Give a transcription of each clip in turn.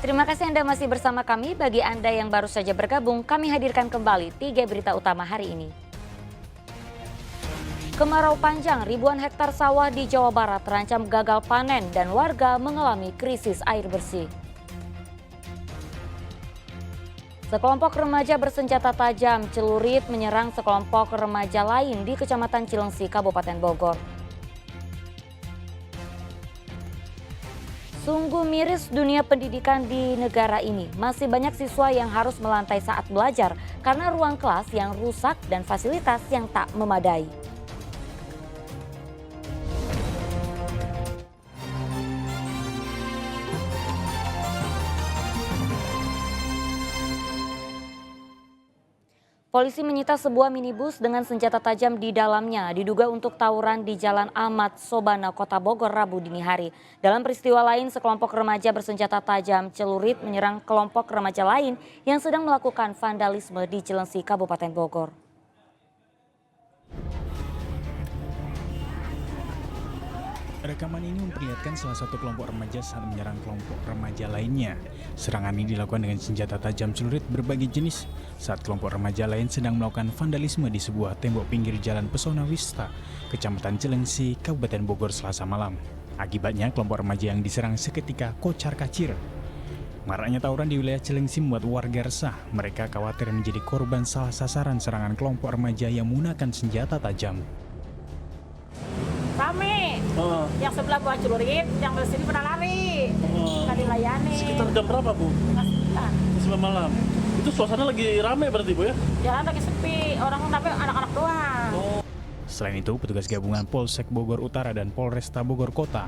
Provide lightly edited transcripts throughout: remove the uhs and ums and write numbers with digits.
Terima kasih Anda masih bersama kami. Bagi Anda yang baru saja bergabung, kami hadirkan kembali 3 berita utama hari ini. Kemarau panjang, ribuan hektar sawah di Jawa Barat terancam gagal panen dan warga mengalami krisis air bersih. Sekelompok remaja bersenjata tajam celurit menyerang sekelompok remaja lain di Kecamatan Cilengsi, Kabupaten Bogor. Sungguh miris dunia pendidikan di negara ini. Masih banyak siswa yang harus melantai saat belajar karena ruang kelas yang rusak dan fasilitas yang tak memadai. Polisi menyita sebuah minibus dengan senjata tajam di dalamnya, diduga untuk tawuran di Jalan Ahmad Sobana, Kota Bogor, Rabu dini hari. Dalam peristiwa lain, sekelompok remaja bersenjata tajam celurit menyerang kelompok remaja lain yang sedang melakukan vandalisme di Cilengsi, Kabupaten Bogor. Rekaman ini memperlihatkan salah satu kelompok remaja saat menyerang kelompok remaja lainnya. Serangan ini dilakukan dengan senjata tajam celurit berbagai jenis saat kelompok remaja lain sedang melakukan vandalisme di sebuah tembok pinggir Jalan Pesona Wista, Kecamatan Cilengsi, Kabupaten Bogor, Selasa malam. Akibatnya kelompok remaja yang diserang seketika kocar-kacir. Maraknya tawuran di wilayah Cilengsi membuat warga resah. Mereka khawatir menjadi korban salah sasaran serangan kelompok remaja yang menggunakan senjata tajam. Rame, yang sebelah buah celurit, yang di sini pada lari, nggak dilayani. Sekitar jam berapa, Bu? Setengah malam. Itu suasana lagi rame berarti, Bu, ya? Jalan lagi sepi, orang tapi anak-anak doang. Selain itu, petugas gabungan Polsek Bogor Utara dan Polresta Bogor Kota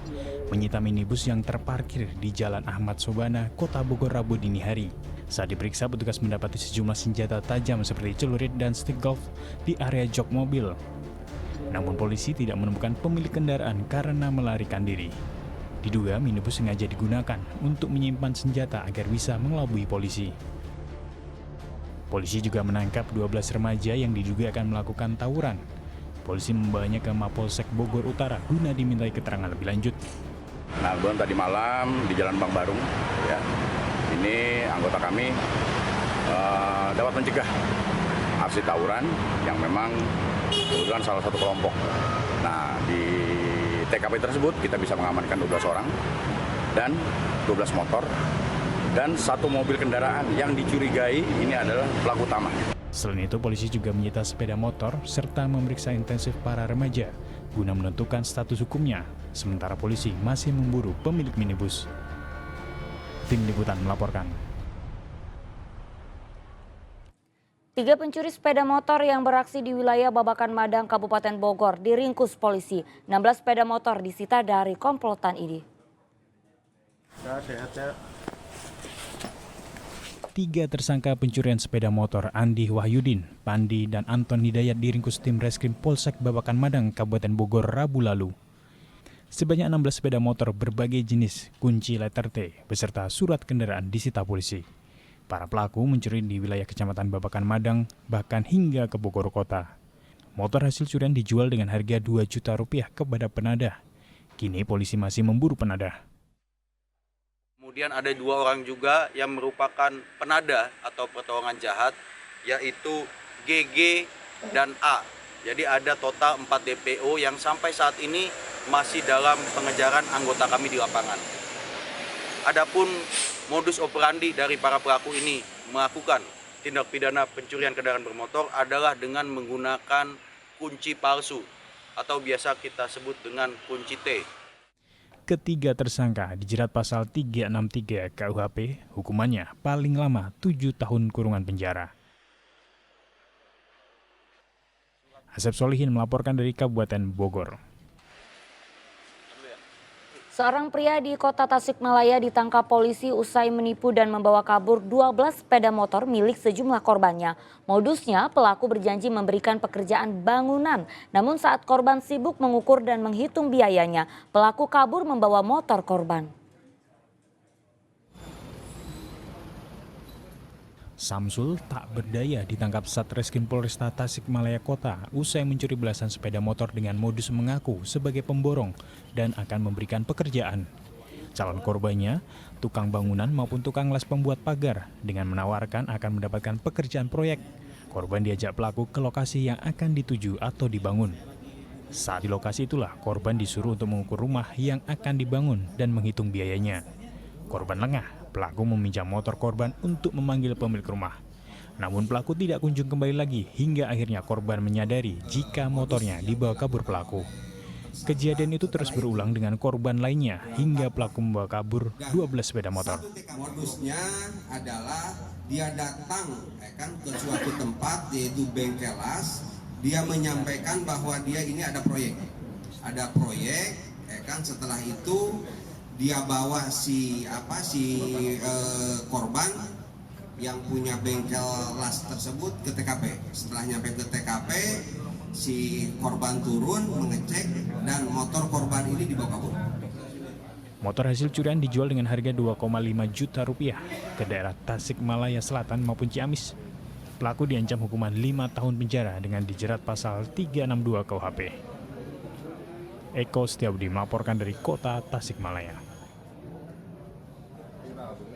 menyita minibus yang terparkir di Jalan Ahmad Sobana, Kota Bogor, Rabu dini hari. Saat diperiksa, petugas mendapati sejumlah senjata tajam seperti celurit dan stick golf di area jok mobil. Namun polisi tidak menemukan pemilik kendaraan karena melarikan diri. Diduga minibus sengaja digunakan untuk menyimpan senjata agar bisa mengelabui polisi. Polisi juga menangkap 12 remaja yang diduga akan melakukan tawuran. Polisi membawanya ke Mapolsek Bogor Utara guna dimintai keterangan lebih lanjut. Nah, kemudian tadi malam di Jalan Bang Barung, ya, ini anggota kami dapat mencegah aksi tawuran yang memang kebetulan salah satu kelompok. Nah, di TKP tersebut kita bisa mengamankan 12 orang dan 12 motor dan satu mobil kendaraan yang dicurigai ini adalah pelaku utama. Selain itu, polisi juga menyita sepeda motor serta memeriksa intensif para remaja guna menentukan status hukumnya. Sementara polisi masih memburu pemilik minibus. Tim Liputan melaporkan. 3 pencuri sepeda motor yang beraksi di wilayah Babakan Madang, Kabupaten Bogor diringkus polisi. 16 sepeda motor disita dari komplotan ini. Sehat-sehat. 3 tersangka pencurian sepeda motor Andi Wahyudin, Pandi, dan Anton Hidayat diringkus tim Reskrim Polsek Babakan Madang, Kabupaten Bogor, Rabu lalu. Sebanyak 16 sepeda motor berbagai jenis, kunci letter T, beserta surat kendaraan disita polisi. Para pelaku mencuri di wilayah Kecamatan Babakan Madang, bahkan hingga ke Bogor Kota. Motor hasil curian dijual dengan harga 2 juta rupiah kepada penadah. Kini polisi masih memburu penadah. Kemudian ada 2 orang juga yang merupakan penadah atau pertolongan jahat, yaitu GG dan A. Jadi ada total 4 DPO yang sampai saat ini masih dalam pengejaran anggota kami di lapangan. Adapun modus operandi dari para pelaku ini melakukan tindak pidana pencurian kendaraan bermotor adalah dengan menggunakan kunci palsu atau biasa kita sebut dengan kunci T. Ketiga tersangka dijerat pasal 363 KUHP, hukumannya paling lama 7 tahun kurungan penjara. Asep Solihin melaporkan dari Kabupaten Bogor. Seorang pria di Kota Tasikmalaya ditangkap polisi usai menipu dan membawa kabur 12 sepeda motor milik sejumlah korbannya. Modusnya, pelaku berjanji memberikan pekerjaan bangunan. Namun saat korban sibuk mengukur dan menghitung biayanya, pelaku kabur membawa motor korban. Samsul tak berdaya ditangkap Satreskrim Polresta Tasikmalaya Kota usai mencuri belasan sepeda motor dengan modus mengaku sebagai pemborong dan akan memberikan pekerjaan. calon korbannya, tukang bangunan maupun tukang las pembuat pagar dengan menawarkan akan mendapatkan pekerjaan proyek. Korban diajak pelaku ke lokasi yang akan dituju atau dibangun. Saat di lokasi itulah korban disuruh untuk mengukur rumah yang akan dibangun dan menghitung biayanya. Korban lengah, pelaku meminjam motor korban untuk memanggil pemilik rumah. Namun pelaku tidak kunjung kembali lagi hingga akhirnya korban menyadari jika motornya dibawa kabur pelaku. Kejadian itu terus berulang dengan korban lainnya hingga pelaku membawa kabur 12 sepeda motor. Modusnya adalah dia datang ke suatu tempat yaitu bengkel las. Dia menyampaikan bahwa dia ini ada proyek. Setelah itu dia bawa korban yang punya bengkel las tersebut ke TKP. Setelah nyampe ke TKP, si korban turun mengecek dan motor korban ini dibawa kabur. Motor hasil curian dijual dengan harga 2,5 juta rupiah ke daerah Tasikmalaya Selatan maupun Ciamis. Pelaku diancam hukuman 5 tahun penjara dengan dijerat pasal 362 KUHP. Eko Setiabudi melaporkan dari kota Tasikmalaya.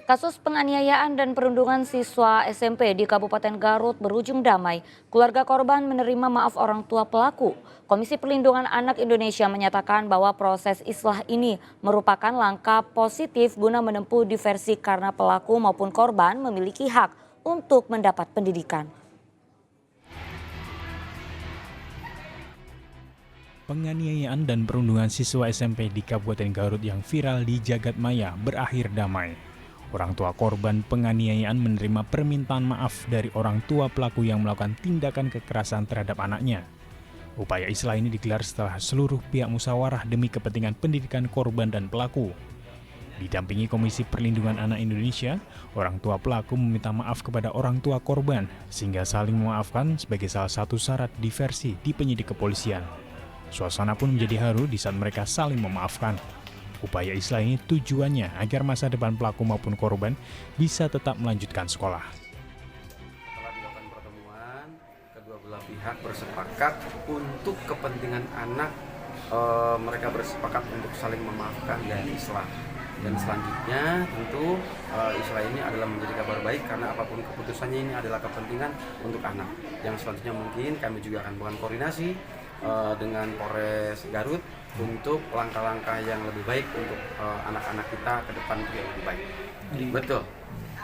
Kasus penganiayaan dan perundungan siswa SMP di Kabupaten Garut berujung damai. Keluarga korban menerima maaf orang tua pelaku. Komisi Perlindungan Anak Indonesia menyatakan bahwa proses islah ini merupakan langkah positif guna menempuh diversi karena pelaku maupun korban memiliki hak untuk mendapat pendidikan. Penganiayaan dan perundungan siswa SMP di Kabupaten Garut yang viral di jagat maya berakhir damai. Orang tua korban penganiayaan menerima permintaan maaf dari orang tua pelaku yang melakukan tindakan kekerasan terhadap anaknya. Upaya islah ini digelar setelah seluruh pihak musyawarah demi kepentingan pendidikan korban dan pelaku. Didampingi Komisi Perlindungan Anak Indonesia, orang tua pelaku meminta maaf kepada orang tua korban sehingga saling memaafkan sebagai salah satu syarat diversi di penyidik kepolisian. Suasana pun menjadi haru di saat mereka saling memaafkan. Upaya islah ini tujuannya agar masa depan pelaku maupun korban bisa tetap melanjutkan sekolah. Setelah dilakukan pertemuan, kedua belah pihak bersepakat untuk kepentingan anak, mereka bersepakat untuk saling memaafkan dan islah. Dan selanjutnya tentu islah ini adalah menjadi kabar baik karena apapun keputusannya ini adalah kepentingan untuk anak. Yang selanjutnya mungkin kami juga akan melakukan koordinasi dengan Polres Garut untuk langkah-langkah yang lebih baik untuk anak-anak kita ke depan yang lebih baik. Betul.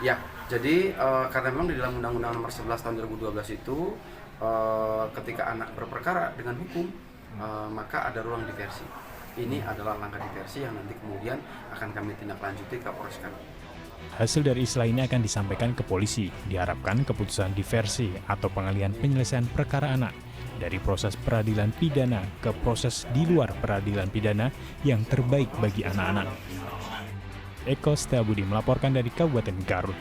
Ya, jadi karena memang di dalam Undang-Undang Nomor 11 Tahun 2012 itu ketika anak berperkara dengan hukum maka ada ruang diversi. Ini adalah langkah diversi yang nanti kemudian akan kami tindak lanjuti ke Polres Garut. Hasil dari islah ini akan disampaikan ke polisi. Diharapkan keputusan diversi atau pengalihan penyelesaian perkara anak dari proses peradilan pidana ke proses di luar peradilan pidana yang terbaik bagi anak-anak. Eko Setiabudi melaporkan dari Kabupaten Garut.